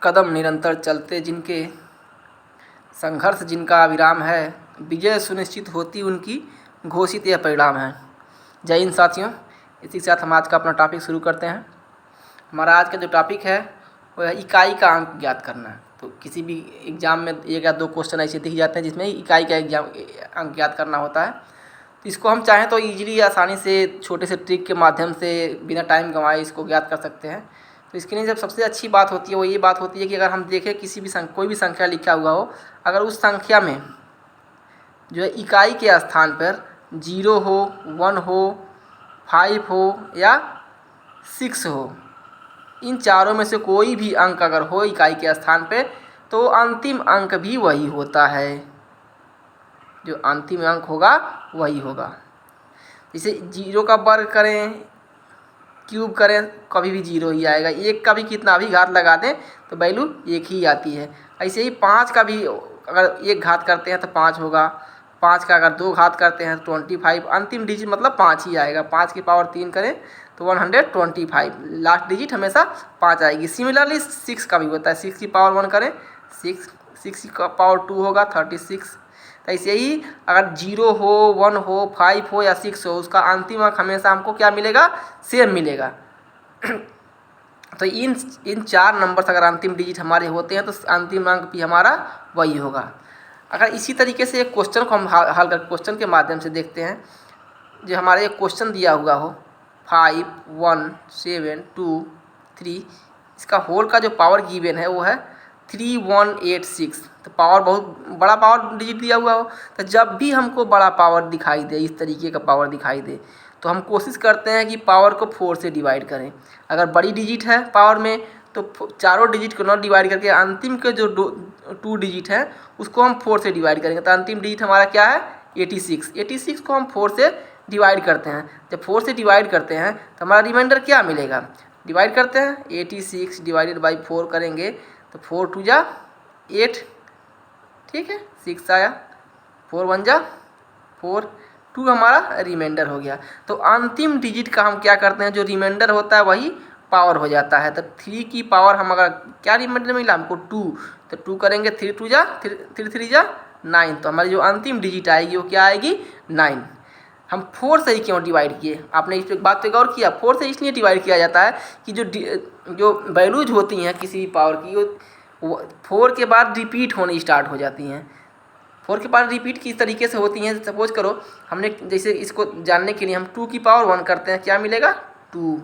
कदम निरंतर चलते जिनके, संघर्ष जिनका अविराम है, विजय सुनिश्चित होती उनकी, घोषित यह परिणाम है। जय हिंद साथियों, इसी के साथ हम आज का अपना टॉपिक शुरू करते हैं। हमारा आज का जो टॉपिक है वह है इकाई का अंक ज्ञात करना। तो किसी भी एग्ज़ाम में एक या दो क्वेश्चन ऐसे दिख जाते हैं जिसमें इकाई का अंक ज्ञात करना होता है। तो इसको हम चाहें तो ईजिली आसानी से छोटे से ट्रिक के माध्यम से बिना टाइम गंवाए इसको ज्ञात कर सकते हैं। तो इसके लिए जब सबसे अच्छी बात होती है वो ये बात होती है कि अगर हम देखें किसी भी कोई भी संख्या लिखा हुआ हो, अगर उस संख्या में जो है इकाई के स्थान पर 0 हो, 1 हो, 5 हो या 6 हो, इन चारों में से कोई भी अंक अगर हो इकाई के स्थान पे, तो अंतिम अंक भी वही होता है। जो अंतिम अंक होगा वही होगा। जैसे 0 का वर्ग करें, क्यूब करें, कभी भी 0 ही आएगा। 1 का भी कितना भी घात लगा दें तो वैल्यू 1 ही आती है। ऐसे ही 5 का भी अगर 1 घात करते हैं तो 5 होगा। 5 का अगर 2 घात करते हैं तो 25, अंतिम डिजिट मतलब 5 ही आएगा। 5 की पावर 3 करें तो 125, लास्ट डिजिट हमेशा 5 आएगी। सिमिलरली 6 का भी होता है। 6 की पावर 1 करें 6 की पावर 2 होगा 36। तो ऐसे ही अगर 0 हो, 1 हो, 5 हो या 6 हो, उसका अंतिम अंक हमेशा हमको क्या मिलेगा? सेम मिलेगा। तो इन 4 नंबर्स अगर अंतिम डिजिट हमारे होते हैं तो अंतिम अंक भी हमारा वही होगा। अगर इसी तरीके से एक क्वेश्चन को हम हल कर क्वेश्चन के माध्यम से देखते हैं। जो हमारे एक क्वेश्चन दिया हुआ हो 5, 1, 7, 2, 3, इसका होल का जो पावर गिवन है वो है 3186। तो पावर बहुत बड़ा पावर डिजिट दिया हुआ हो, तो जब भी हमको बड़ा पावर दिखाई दे, इस तरीके का पावर दिखाई दे, तो हम कोशिश करते हैं कि पावर को 4 से डिवाइड करें। अगर बड़ी डिजिट है पावर में तो चारों डिजिट को ना डिवाइड करके अंतिम के जो 2 डिजिट है उसको हम 4 से डिवाइड करेंगे। तो अंतिम डिजिट हमारा क्या है? 86। 86 को हम 4 से डिवाइड करते हैं। जब 4 से डिवाइड करते हैं तो हमारा रिमाइंडर क्या मिलेगा? डिवाइड करते हैं 86 डिवाइडेड बाई 4 करेंगे तो 4 2 जा 8, ठीक है, 6 आया, 4 1 जा 4, 2 हमारा रिमाइंडर हो गया। तो अंतिम डिजिट का हम क्या करते हैं, जो रिमाइंडर होता है वही पावर हो जाता है। तो 3 की पावर हम अगर क्या रिमाइंडर मिला हमको 2, तो 2 करेंगे 3 2 जा 3 3 जा 9। तो हमारी जो अंतिम डिजिट आएगी वो क्या आएगी? 9। हम 4 से ही क्यों डिवाइड किए? आपने इस बात पे गौर किया? 4 से इसलिए डिवाइड किया जाता है कि जो वैल्यूज होती हैं किसी भी पावर की वो 4 के बाद रिपीट होनी स्टार्ट हो जाती हैं। 4 के बाद रिपीट किस तरीके से होती हैं? सपोज करो हमने जैसे इसको जानने के लिए हम 2 की पावर 1 करते हैं, क्या मिलेगा? 2।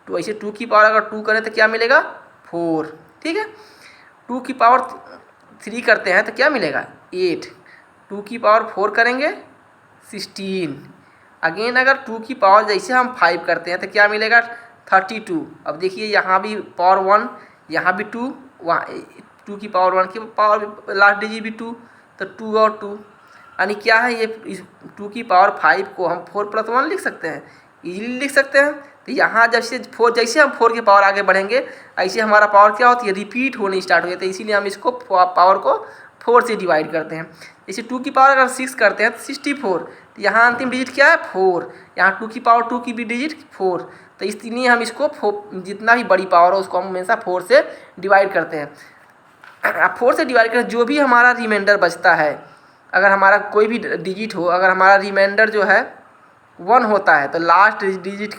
तो ऐसे 2 की पावर अगर 2 करें तो क्या मिलेगा? 4, ठीक है। 2 की पावर 3 करते हैं तो क्या मिलेगा? 8। 2 की पावर 4 करेंगे 16। अगेन अगर 2 की पावर जैसे हम 5 करते हैं तो क्या मिलेगा? 32। अब देखिए यहाँ भी पावर 1, यहाँ भी 2, वहाँ 2 की पावर 1 की पावर लास्ट डिजिट भी 2, तो 2 और 2 यानी क्या है? ये 2 की पावर 5 को हम 4 + 1 लिख सकते हैं, इजीली लिख सकते हैं। तो यहाँ जैसे हम 4 की पावर आगे बढ़ेंगे ऐसे हमारा पावर क्या होती है? रिपीट होनी स्टार्ट हो जाती है। इसीलिए हम इसको पावर को 4 से डिवाइड करते हैं। जैसे 2 की पावर अगर 6 करते हैं तो 64, तो यहाँ अंतिम डिजिट क्या है? 4। यहाँ 2 की पावर 2 की भी डिजिट 4। तो इसलिए हम इसको जितना भी बड़ी पावर हो उसको हम हमेशा 4 से डिवाइड करते हैं। अब 4 से डिवाइड करें जो भी हमारा रिमाइंडर बचता है, अगर हमारा कोई भी डिजिट हो, अगर हमारा रिमाइंडर जो है 1 होता है तो लास्ट डिजिट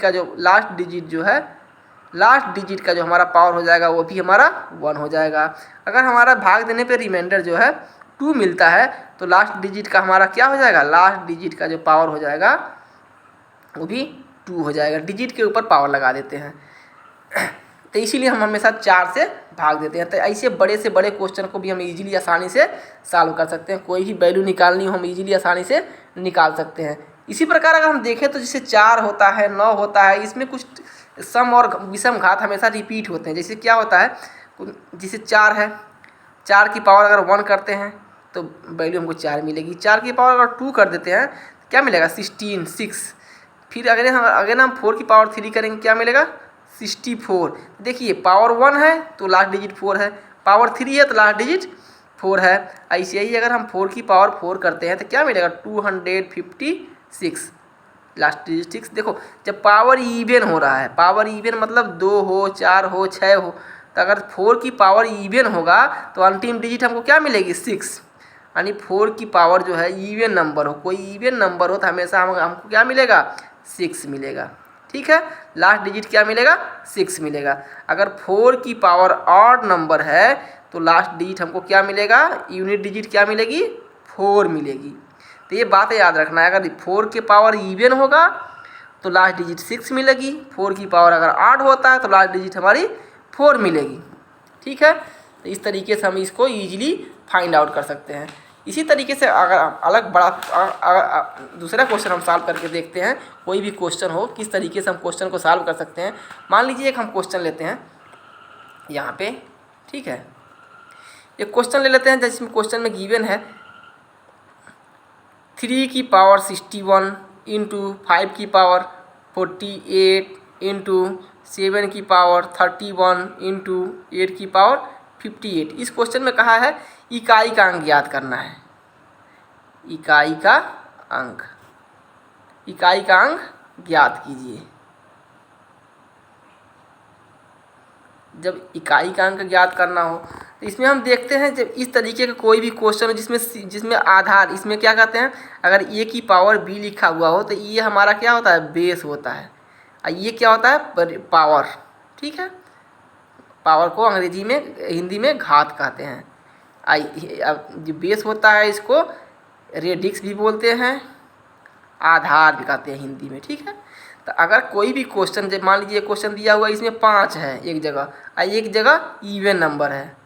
का जो हमारा पावर हो जाएगा वो भी हमारा 1 हो जाएगा। अगर हमारा भाग देने पे रिमाइंडर जो है 2 मिलता है तो लास्ट डिजिट का हमारा क्या हो जाएगा? लास्ट डिजिट का जो पावर हो जाएगा वो भी 2 हो जाएगा। डिजिट के ऊपर पावर लगा देते हैं। तो इसीलिए हम हमेशा 4 से भाग देते हैं। तो ऐसे बड़े से बड़े क्वेश्चन को भी हम इजीली आसानी से सॉल्व कर सकते हैं। कोई भी वैल्यू निकालनी हो हम इजीली आसानी से निकाल सकते हैं। इसी प्रकार अगर हम देखें तो जैसे 4 होता है, 9 होता है, इसमें कुछ सम और विषम घात हमेशा रिपीट होते हैं। जैसे क्या होता है, जैसे 4 है, 4 की पावर अगर 1 करते हैं तो वैल्यू हमको 4 मिलेगी। 4 की पावर अगर 2 कर देते हैं क्या मिलेगा? 16 6। फिर अगर हम 4 की पावर 3 करेंगे क्या मिलेगा? 64। देखिए पावर 1 है तो लास्ट डिजिट 4 है, पावर 3 है तो लास्ट डिजिट 4 है। ऐसे ही अगर हम 4 की पावर 4 करते हैं तो क्या मिलेगा? 256, लास्ट डिजिट 6। देखो जब पावर इवन हो रहा है, पावर इवन मतलब 2 हो, 4 हो, 6 हो, तो अगर 4 की पावर इवन होगा तो अंतिम डिजिट हमको क्या मिलेगी 6। यानी 4 की पावर जो है इवन नंबर हो, कोई इवन नंबर हो तो हमेशा हमको क्या मिलेगा 6 मिलेगा। ठीक है, लास्ट डिजिट क्या मिलेगा 6 मिलेगा। अगर 4 की पावर ऑड नंबर है तो लास्ट डिजिट हमको क्या मिलेगा, यूनिट डिजिट क्या मिलेगी 4 मिलेगी। तो ये बात याद रखना है, अगर 4 के पावर इवन होगा तो लास्ट डिजिट 6 मिलेगी, 4 की पावर अगर ऑड होता है तो लास्ट डिजिट हमारी 4 मिलेगी। ठीक है, तो इस तरीके से हम इसको ईजिली फाइंड आउट कर सकते हैं। इसी तरीके से अगर अलग बड़ा दूसरा क्वेश्चन हम सॉल्व करके देखते हैं, कोई भी क्वेश्चन हो किस तरीके से हम क्वेश्चन को सॉल्व कर सकते हैं। मान लीजिए एक हम क्वेश्चन लेते हैं यहाँ पे। ठीक है, एक क्वेश्चन ले लेते हैं जिसमें क्वेश्चन में गिवन है 3 की पावर 61 इंटू 5 की पावर 48 इंटू 7 की पावर 31 इंटू 8 की पावर 58। इस क्वेश्चन में कहा है इकाई का अंक ज्ञात करना है। इकाई का अंक ज्ञात कीजिए। जब इकाई का अंक ज्ञात करना हो तो इसमें हम देखते हैं जब इस तरीके का कोई भी क्वेश्चन हो जिसमें आधार, इसमें क्या कहते हैं, अगर ए की पावर बी लिखा हुआ हो तो ये हमारा क्या होता है बेस होता है, और ये क्या होता है पावर। ठीक है, पावर को अंग्रेजी में हिंदी में घात कहते हैं। जो बेस होता है इसको रेडिक्स भी बोलते हैं, आधार भी कहते हैं हिंदी में। ठीक है, तो अगर कोई भी क्वेश्चन जब मान लीजिए क्वेश्चन दिया हुआ इसमें 5 है एक जगह और एक जगह इवन नंबर है,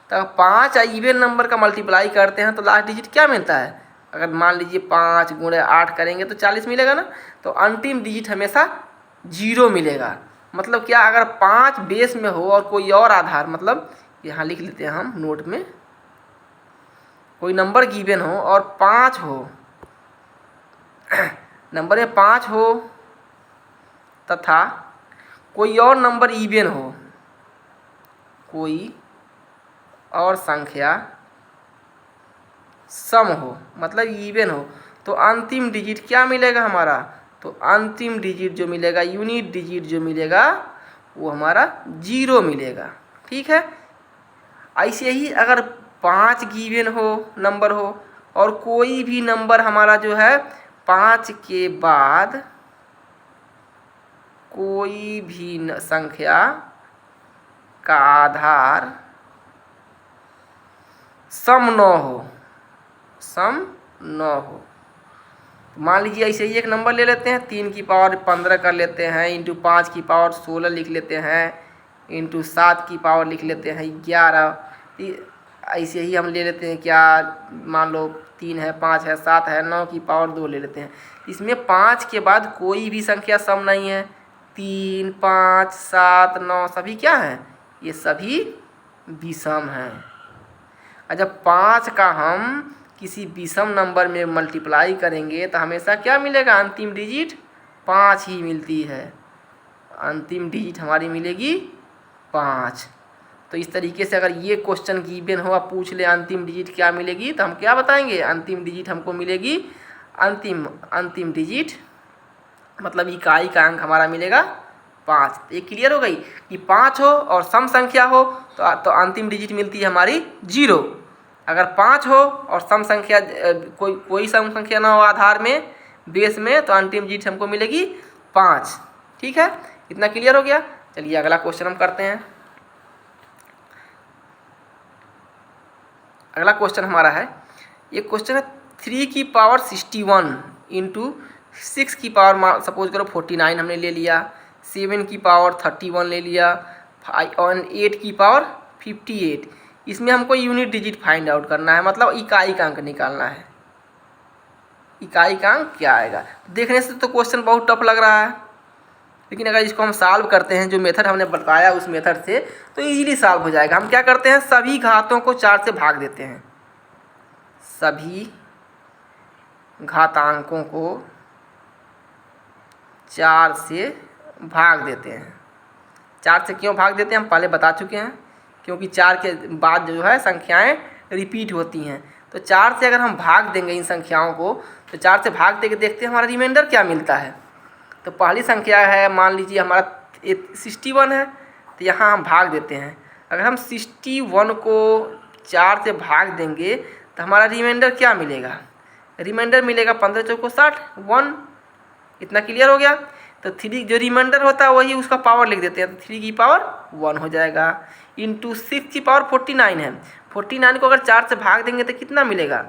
तो 5 और इवन नंबर का मल्टीप्लाई करते हैं तो लास्ट डिजिट क्या मिलता है। अगर मान लीजिए 5 गुणे 8 करेंगे तो 40 मिलेगा ना, तो अंतिम डिजिट हमेशा 0 मिलेगा। मतलब क्या, अगर 5 बेस में हो और कोई और आधार, मतलब यहाँ लिख लेते हैं हम नोट में, कोई नंबर गिवन हो और 5 हो नंबर में 5 हो तथा कोई और नंबर इवन हो, कोई और संख्या सम हो मतलब इवन हो, तो अंतिम डिजिट क्या मिलेगा हमारा, तो अंतिम डिजिट जो मिलेगा, यूनिट डिजिट जो मिलेगा वो हमारा 0 मिलेगा। ठीक है, ऐसे ही अगर 5 गिवन हो नंबर हो और कोई भी नंबर हमारा जो है 5 के बाद कोई भी संख्या का आधार सम न हो, मान लीजिए ऐसे ही एक नंबर ले लेते हैं, 3 की पावर 15 कर लेते हैं, इंटू 5 की पावर 16 लिख लेते हैं, इंटू 7 की पावर लिख लेते हैं 11। ऐसे ही हम ले लेते हैं क्या, मान लो 3 है 5 है 7 है, 9 की पावर 2 ले लेते हैं। इसमें 5 के बाद कोई भी संख्या सम नहीं है, 3 5 7 9 सभी क्या हैं, ये सभी विषम हैं। और जब 5 का हम किसी विषम नंबर में मल्टीप्लाई करेंगे तो हमेशा क्या मिलेगा, अंतिम डिजिट 5 ही मिलती है, अंतिम डिजिट हमारी मिलेगी 5। तो इस तरीके से अगर ये क्वेश्चन गिवन हो, आप पूछ ले अंतिम डिजिट क्या मिलेगी, तो हम क्या बताएंगे, अंतिम डिजिट हमको मिलेगी, अंतिम डिजिट मतलब इकाई का अंक हमारा मिलेगा 5। ये क्लियर हो गई कि 5 हो और सम संख्या हो तो अंतिम डिजिट मिलती है हमारी 0। अगर 5 हो और सम संख्या कोई सम संख्या ना हो आधार में बेस में, तो अंतिम डिजिट हमको मिलेगी 5। ठीक है, इतना क्लियर हो गया। चलिए अगला क्वेश्चन हम करते हैं। अगला क्वेश्चन हमारा है, ये क्वेश्चन है 3 की पावर 61 इंटू 6 की पावर सपोज करो 49 हमने ले लिया, 7 की पावर 31 ले लिया और 8 की पावर 58। इसमें हमको यूनिट डिजिट फाइंड आउट करना है, मतलब इकाई का अंक निकालना है। इकाई का अंक क्या आएगा, देखने से तो क्वेश्चन बहुत टफ लग रहा है, लेकिन अगर इसको हम सॉल्व करते हैं जो मेथड हमने बताया उस मेथड से, तो इजीली सॉल्व हो जाएगा। हम क्या करते हैं, सभी घातों को 4 से भाग देते हैं, सभी घातांकों को 4 से भाग देते हैं। 4 से क्यों भाग देते हैं हम पहले बता चुके हैं, क्योंकि 4 के बाद जो है संख्याएं रिपीट होती हैं। तो 4 से अगर हम भाग देंगे इन संख्याओं को, तो 4 से भाग दे के देखते हैं हमारा रिमाइंडर क्या मिलता है। तो पहली संख्या है मान लीजिए हमारा 61 है, तो यहाँ हम भाग देते हैं। अगर हम 61 को 4 से भाग देंगे तो हमारा रिमाइंडर क्या मिलेगा? रिमाइंडर मिलेगा 15 चौको 60 1। इतना क्लियर हो गया। तो 3 जो रिमाइंडर होता है वही उसका पावर लिख देते हैं, तो 3 की पावर 1 हो जाएगा। इंटू 6 की पावर 49 है। 49 को अगर 4 से भाग देंगे तो कितना मिलेगा?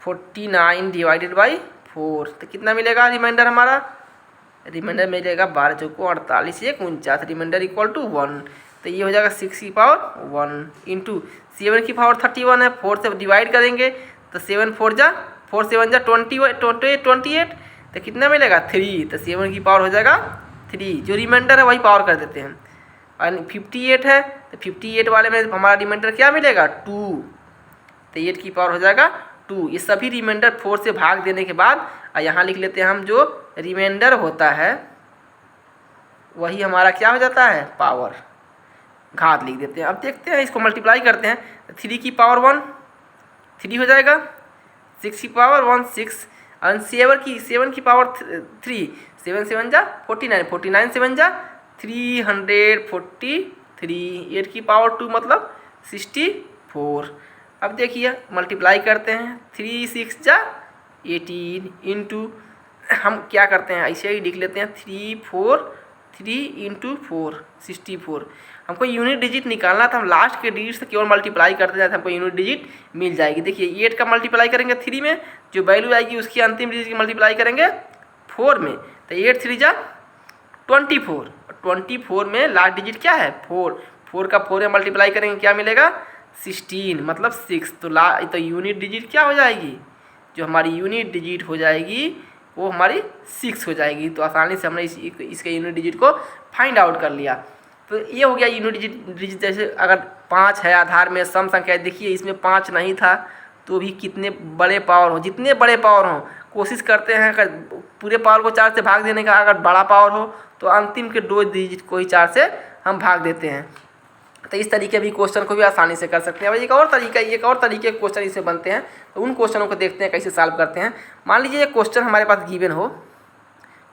49 डिवाइडेड बाई 4, तो कितना मिलेगा रिमाइंडर हमारा? रिमाइंडर मिलेगा 12 चौको 48 1 49, रिमाइंडर इक्वल टू 1। तो ये हो जाएगा 6 की पावर 1 इंटू 7 की पावर 31 है, 4 से डिवाइड करेंगे तो 7 4 जा 4 7 जा 28, तो कितना मिलेगा? 3। तो 7 की पावर हो जाएगा 3। जो रिमाइंडर है वही पावर कर देते हैं। और 58 है तो 58 वाले में हमारा रिमाइंडर क्या मिलेगा? 2। तो 8 की पावर हो जाएगा 2। ये सभी रिमाइंडर 4 से भाग देने के बाद यहाँ लिख लेते हैं हम, जो रिमाइंडर होता है वही हमारा क्या हो जाता है? पावर, घात लिख देते हैं। अब देखते हैं, इसको मल्टीप्लाई करते हैं। 3 की पावर 1 3 हो जाएगा, 6 की पावर 1 6, और 7 की पावर 3 7 7 जा 49 49 7 जा 343, 8 की पावर 2 मतलब 64। अब देखिए मल्टीप्लाई करते हैं, 3 6 जा 18 इंटू हम क्या करते हैं ऐसे ही लिख लेते हैं 3 इंटू 4 64। हमको यूनिट डिजिट निकालना था, हम लास्ट के डिजिट से केवल मल्टीप्लाई करते जाते हमको यूनिट डिजिट मिल जाएगी। देखिए 8 का मल्टीप्लाई करेंगे 3 में, जो वैल्यू आएगी उसकी अंतिम डिजिट की मल्टीप्लाई करेंगे 4 में, तो 8 3 जा 24, 24 में लास्ट डिजिट क्या है? 4 का 4 में मल्टीप्लाई करेंगे क्या मिलेगा? 16 मतलब 6। तो यूनिट डिजिट क्या हो जाएगी? जो हमारी यूनिट डिजिट हो जाएगी वो हमारी 6 हो जाएगी। तो आसानी से हमने इसके यूनिट डिजिट को फाइंड आउट कर लिया। तो ये हो गया यूनिट डिजिट। जैसे अगर 5 है आधार में सम संख्या, देखिए इसमें 5 नहीं था तो भी कितने बड़े पावर हो, जितने बड़े पावर हो कोशिश करते हैं अगर पूरे पावर को 4 से भाग देने का, अगर बड़ा पावर हो तो अंतिम के 2 डिजिट को ही 4 से हम भाग देते हैं। तो इस तरीके भी क्वेश्चन को भी आसानी से कर सकते हैं। अब एक और तरीके क्वेश्चन इससे बनते हैं, तो उन क्वेश्चनों को देखते हैं कैसे सॉल्व करते हैं। मान लीजिए एक क्वेश्चन हमारे पास गिवन हो,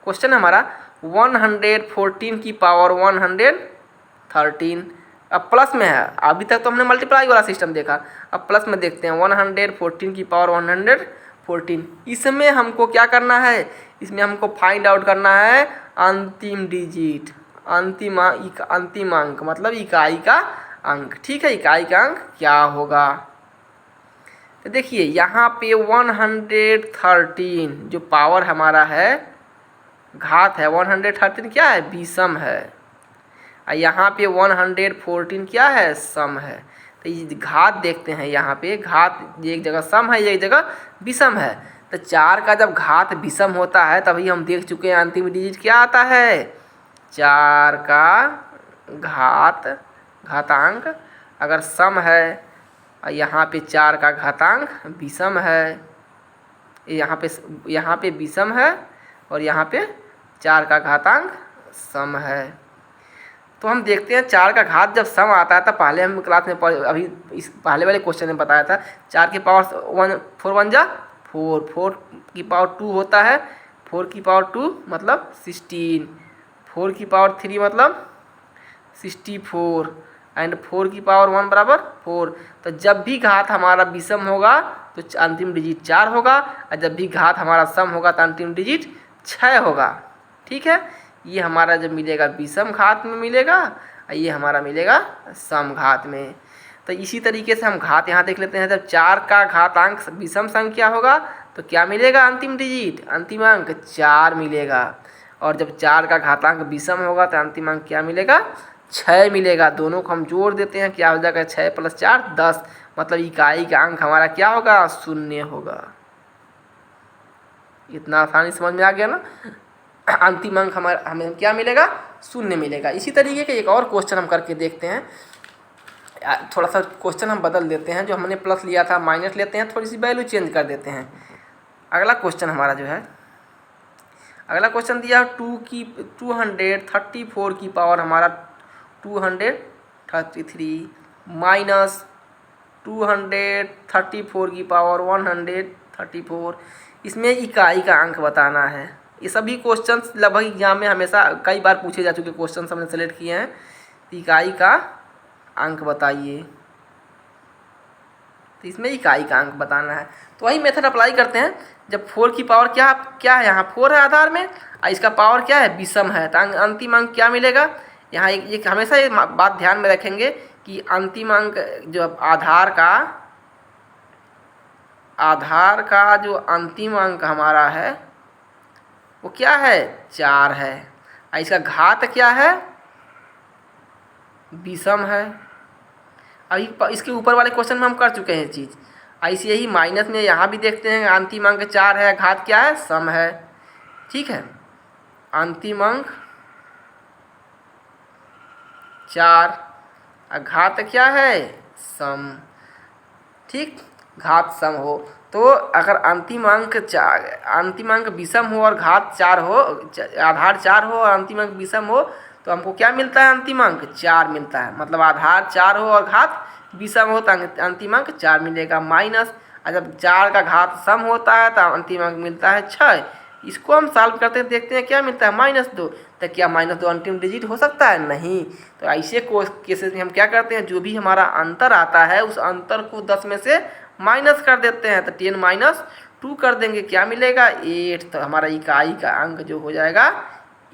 क्वेश्चन हमारा 114 की पावर 113, अब प्लस में है। अभी तक तो हमने मल्टीप्लाई वाला सिस्टम देखा, अब प्लस में देखते हैं 114 की पावर 114। इसमें हमको क्या करना है? इसमें हमको फाइंड आउट करना है अंतिम डिजिट, अंतिम अंक मतलब इकाई का अंक। ठीक है, इकाई का अंक क्या होगा? तो देखिए यहाँ पे 113 जो पावर हमारा है घात है, 113 क्या है? विषम है। और यहाँ पे 114 क्या है? सम है। तो ये घात देखते हैं, यहाँ पे घात एक जगह सम है एक जगह विषम है। तो 4 का जब घात विषम होता है तभी हम देख चुके हैं अंतिम डिजिट क्या आता है? 4 का घातांक अगर सम है और यहाँ पे 4 का घातांक विषम है, यहाँ पे विषम है और यहाँ पे 4 का घातांक सम है। तो हम देखते हैं 4 का घात जब सम आता है, तब पहले हम क्लास में अभी इस पहले वाले क्वेश्चन में बताया था 4 की पावर 4 1 जा 4, 4 की पावर 2 होता है, 4 की पावर 2 मतलब 16, 4 की पावर 3 मतलब 64 एंड 4 की पावर 1 बराबर 4। तो जब भी घात हमारा विषम होगा तो अंतिम डिजिट 4 होगा, और जब भी घात हमारा सम होगा तो अंतिम डिजिट 6 होगा। ठीक है, ये हमारा जब मिलेगा विषम घात में मिलेगा और ये हमारा मिलेगा सम घात में। तो इसी तरीके से हम घात यहाँ देख लेते हैं। जब 4 का घातांक विषम संख्या होगा तो क्या मिलेगा? अंतिम डिजिट, अंतिम अंक 4 मिलेगा। और जब 4 का घातांक विषम होगा तो अंतिम अंक क्या मिलेगा? 6 मिलेगा। दोनों को हम जोड़ देते हैं, क्या हो जाएगा? 6 + 4 10, मतलब इकाई का अंक हमारा क्या होगा? 0 होगा। इतना आसानी समझ में आ गया ना? अंतिम अंक हमारा हमें क्या मिलेगा? 0 मिलेगा। इसी तरीके का एक और क्वेश्चन हम करके देखते हैं। थोड़ा सा क्वेश्चन हम बदल देते हैं, जो हमने प्लस लिया था माइनस लेते हैं, थोड़ी सी वैल्यू चेंज कर देते हैं। अगला क्वेश्चन हमारा जो है, अगला क्वेश्चन दिया 234 की पावर हमारा 233 माइनस 234 की पावर 134। इसमें इकाई का अंक बताना है। ये सभी क्वेश्चंस लगभग एग्जाम में हमेशा कई बार पूछे जा चुके क्वेश्चन हमने सेलेक्ट किए हैं। इकाई का अंक बताइए। तो इसमें इकाई का अंक बताना है। तो वही मेथड अप्लाई करते हैं। जब 4 की पावर क्या क्या है, यहाँ 4 है आधार में और इसका पावर क्या है, विषम है, तो अंतिम अंक क्या मिलेगा। यहाँ एक हमेशा ये बात ध्यान में रखेंगे कि अंतिम अंक जो आधार का जो अंतिम अंक हमारा है वो क्या है, 4 है। और इसका घात क्या है, विषम है। अभी इसके ऊपर वाले क्वेश्चन में हम कर चुके हैं चीज़। ऐसे ही माइनस में यहाँ भी देखते हैं, अंतिम अंक 4 है, घात क्या है, सम है। ठीक है, अंतिम अंक 4 और घात क्या है, सम। ठीक, घात सम हो तो अगर अंतिम अंक विषम हो और घात 4 हो, आधार 4 हो और अंतिम अंक विषम हो, तो हमको क्या मिलता है, अंतिम अंक 4 मिलता है। मतलब आधार 4 हो और घात विषम हो तो अंतिम अंक 4 मिलेगा। माइनस, और जब 4 का घात सम होता है तो अंतिम अंक मिलता है 6। इसको हम सॉल्व करते हैं, देखते हैं क्या मिलता है, -2। तो क्या -2 अंतिम डिजिट हो सकता है, नहीं। तो ऐसे केसेस में हम क्या करते हैं, जो भी हमारा अंतर आता है उस अंतर को 10 में से माइनस कर देते हैं। तो 10 - 2 कर देंगे, क्या मिलेगा, 8। तो हमारा इकाई का अंक जो हो जाएगा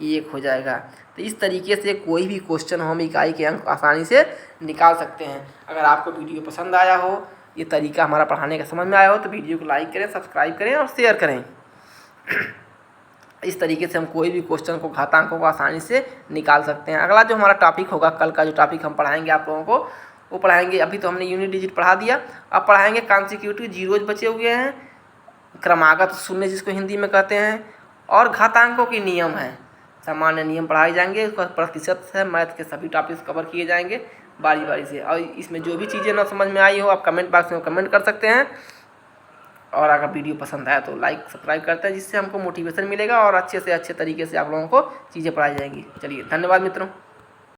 1 हो जाएगा। तो इस तरीके से कोई भी क्वेश्चन हम इकाई के अंक आसानी से निकाल सकते हैं। अगर आपको वीडियो पसंद आया हो, ये तरीका हमारा पढ़ाने का समझ में आया हो, तो वीडियो को लाइक करें, सब्सक्राइब करें और शेयर करें। इस तरीके से हम कोई भी क्वेश्चन को, घातांकों को आसानी से निकाल सकते हैं। अगला जो हमारा टॉपिक होगा, कल का जो टॉपिक हम पढ़ाएंगे आप लोगों को, वो पढ़ाएंगे, अभी तो हमने यूनिट डिजिट पढ़ा दिया, अब पढ़ाएंगे कॉन्सिक्यूटिव जीरोज बचे हुए हैं, क्रमागत शून्य जिसको हिंदी में कहते हैं, और घातांकों के नियम हैं, सामान्य नियम पढ़ाए जाएंगे। उसका प्रतिशत है, मैथ के सभी टॉपिक्स कवर किए जाएंगे बारी बारी से। और इसमें जो भी चीज़ें ना समझ में आई हो, आप कमेंट बॉक्स में कमेंट कर सकते हैं। और अगर वीडियो पसंद आया तो लाइक सब्सक्राइब करते हैं, जिससे हमको मोटिवेशन मिलेगा और अच्छे से अच्छे तरीके से आप लोगों को चीज़ें पढ़ाई जाएंगी। चलिए, धन्यवाद मित्रों।